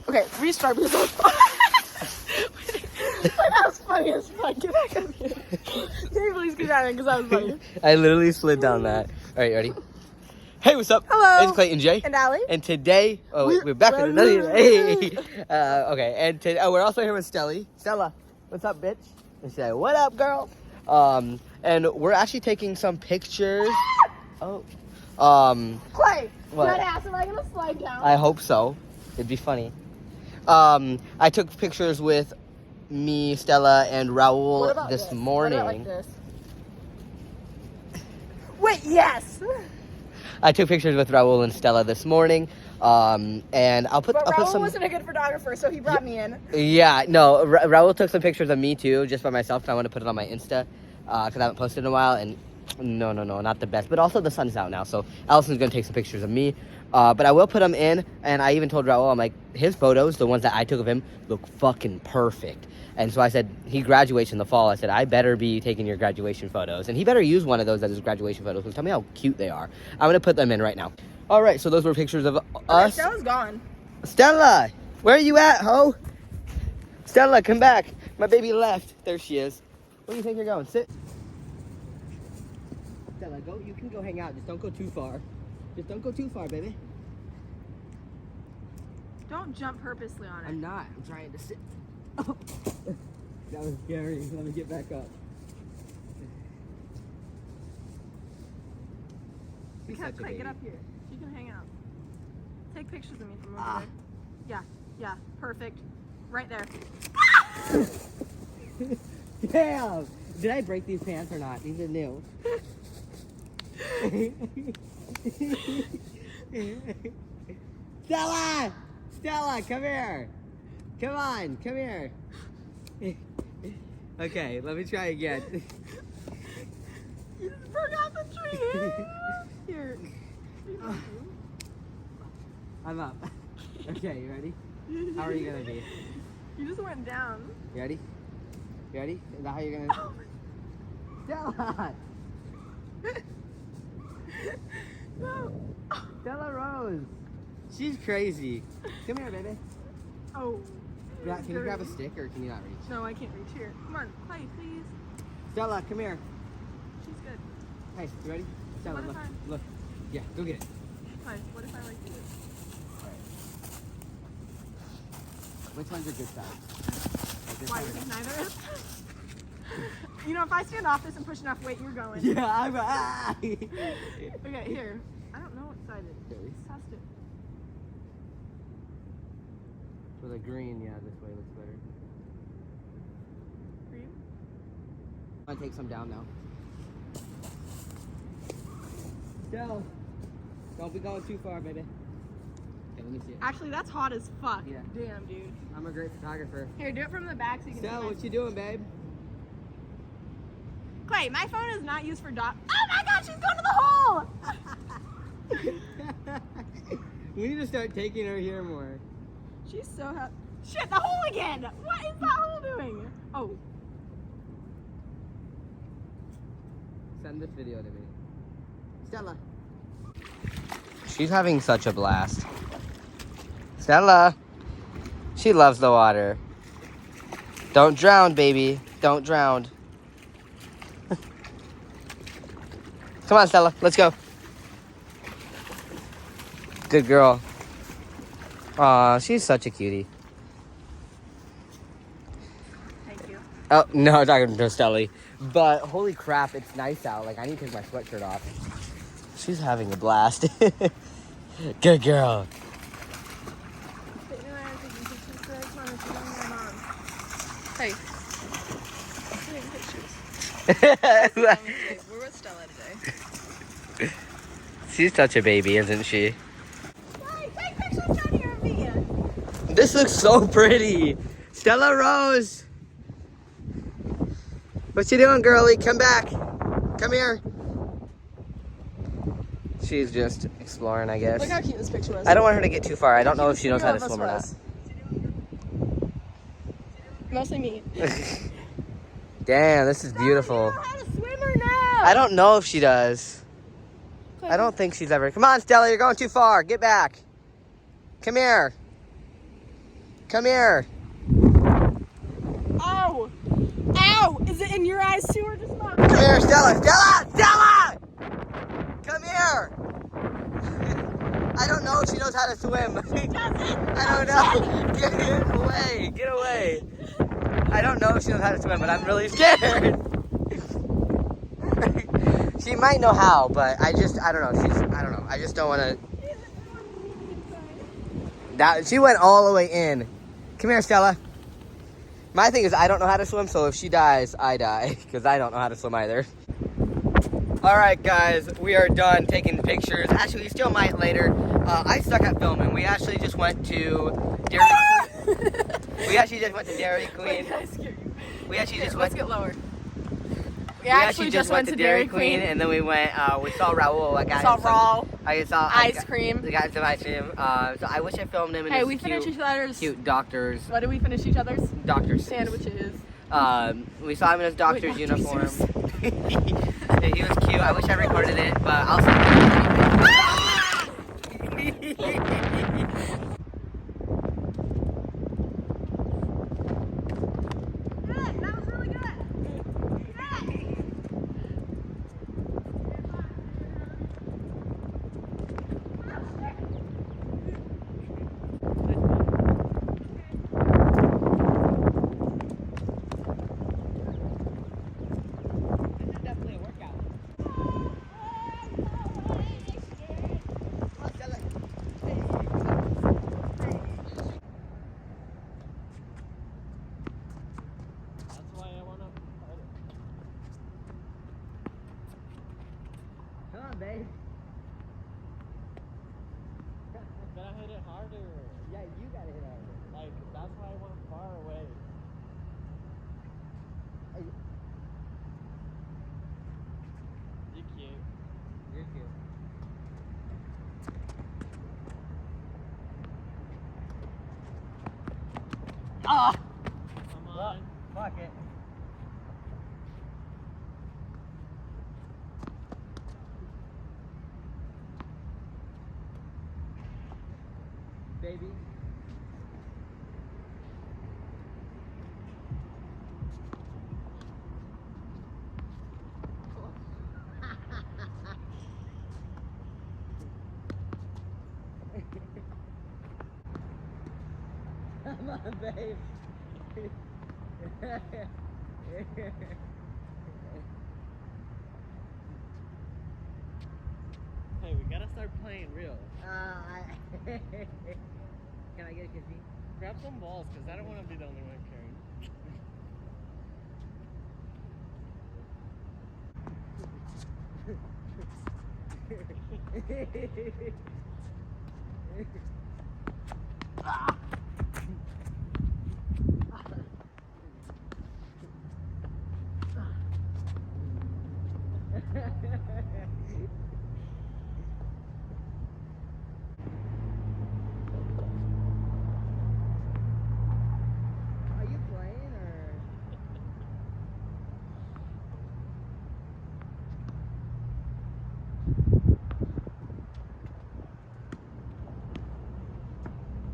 Okay, restart because that was funny as fuck. Get back up here. Can you please get out of here because that was funny. I literally slid down that. All right, ready? Hey, what's up? Hello. It's Clayton J. And Allie. And today, we're back with another. Hey. Okay, and we're also here with Stelly. Stella, what's up, bitch? And she's like, what up, girl? And we're actually taking some pictures. Oh. Clay, What? that ass, am I gonna slide down? I hope so. It'd be funny. I took pictures with me, Stella, and Raul this morning. What about like this? Wait, yes. I took pictures with Raul and Stella this morning. And I'll put Raul some. wasn't a good photographer, so he brought me in. Yeah, no, Raul took some pictures of me too, just by myself, and I want to put it on my Insta, because I haven't posted in a while, and no, not the best. But also the sun's out now, so Allison's gonna take some pictures of me. But I will put them in, and I even told Raul, I'm like, his photos, the ones that I took of him, look fucking perfect. And so I said, he graduates in the fall. I said, I better be taking your graduation photos. And he better use one of those as his graduation photos. So tell me how cute they are. I'm going to put them in right now. All right, so those were pictures of us. Stella's gone. Stella, where are you at, ho? Stella, come back. My baby left. There she is. Where do you think you're going? Sit. Stella, go. You can go hang out. Just don't go too far. Just don't go too far, baby. Don't jump purposely on it. I'm not. I'm trying to sit. Oh. That was scary. Let me get back up. Clay, get up here. You can hang out. Take pictures of me from over there. Yeah, perfect. Right there. Damn! Did I break these pants or not? These are new. Stella! Stella, come here! Come on, come here. Okay, let me try again. You just broke out the tree. Here. I'm up. Okay, you ready? How are you gonna be? You just went down. You ready? You ready? Is that how you're gonna... Stella! No. Stella Rose! She's crazy. Come here, baby. Oh. Can you grab a stick or can you not reach? No, I can't reach here. Come on, Clay, please. Stella, come here. She's good. Hey, you ready? Stella, What if look. Yeah, go get it. Clay, what if I like this? Which one's a good size? Why, you think neither is? You know, if I stand off this and push enough weight, you're going. Yeah, I'm... Okay, here. I don't know what side it is. Really? Test it. For the green, yeah, this way looks better. Green? I'm gonna take some down now. Stella, don't be going too far, baby. Okay, let me see it. Actually, that's hot as fuck. Yeah. Damn, dude. I'm a great photographer. Here, do it from the back so you can Stella, see what you doing, babe? Clay, my phone is not used for dot. Oh my god, she's going to the hole! We need to start taking her here more. She's so happy. Shit, the hole again! What is that hole doing? Oh. Send this video to me. Stella. She's having such a blast. Stella. She loves the water. Don't drown, baby. Don't drown. Come on, Stella. Let's go. Good girl. Aw, she's such a cutie. Thank you. Oh, no, I'm talking to Stelly. But holy crap, it's nice out. Like, I need to take my sweatshirt off. She's having a blast. Good girl. Hey. We're with Stella today. She's such a baby, isn't she? Hey, take pictures down here of me. This looks so pretty. Stella Rose. What you doing, girlie? Come back. Come here. She's just exploring, I guess. Look how cute this picture was. I don't want her to get too far. I don't know if she knows how to swim or not. Mostly me. Damn, this is beautiful. Do you know how to swim or no? I don't know if she does. I don't think she's ever... Come on, Stella, you're going too far. Get back. Come here. Come here. Ow! Ow! Is it in your eyes too or just mine? Come here, Stella. Stella! Stella! Come here. I don't know if she knows how to swim. I don't know. Get away. Get away. I don't know if she knows how to swim, but I'm really scared. She might know how, but I don't know. I don't know. I just don't want to. She went all the way in. Come here, Stella. My thing is I don't know how to swim, so if she dies, I die, because I don't know how to swim either. All right, guys, we are done taking pictures. Actually, we still might later. I suck at filming. We actually just went to Dairy Queen. We actually just went to Dairy Queen. We actually just went. Let's get lower. We actually just went to Dairy Queen, and then we went. We saw Raul. I saw ice cream. We got some ice cream. So I wish I filmed him. Hey, we finished each other's cute doctors. What did we finish each other's? Doctors Sandwiches. We saw him in his doctor's Dr. uniform. He was cute. I wish I recorded it, but I'll Come on, babe. Gotta hit it harder. Yeah, you gotta hit harder. Like, that's why I went far away. You're cute. You're cute. Ah! Come on. Fuck it. Baby. Come on, babe. Hey, we gotta start playing real. Can I get a kissy? Grab some balls, because I don't want to be the only one carrying. Are you playing or?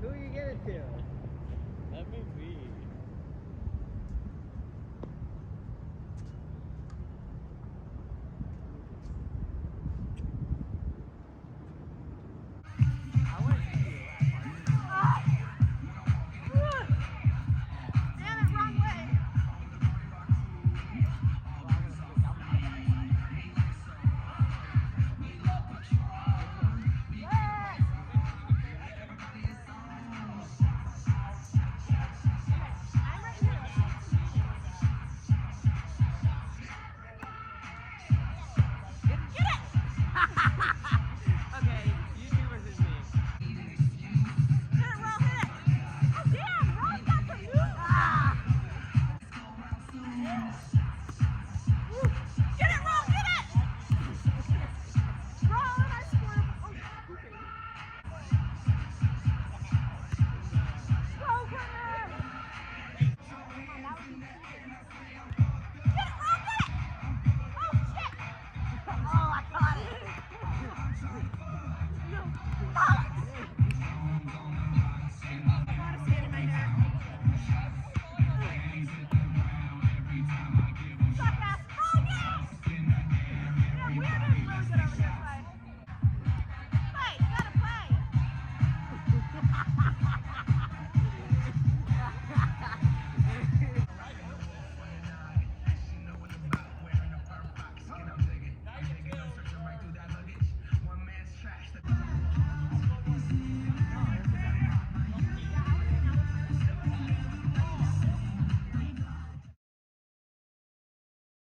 Who are you giving to? Let me be.